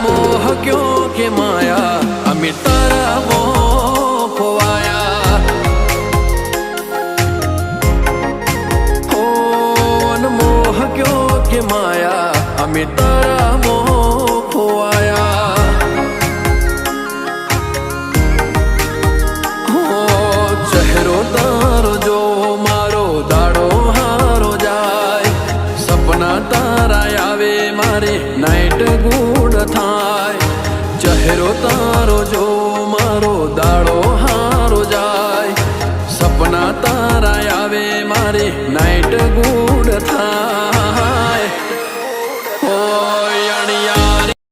मोह क्यों के माया अमी तारा मोह खोवाया मोह क्यों के माया अमी तारा मोह खोवाया चेहरो तारो जो मारो दाड़ो हारो जाए सपना तारा आवे मारे नाइट गुड थाय चेहरो तारो जो मारो दाड़ो हारो जाए सपना तारा आवे मारे नाइट गुड थाय ओ यानिया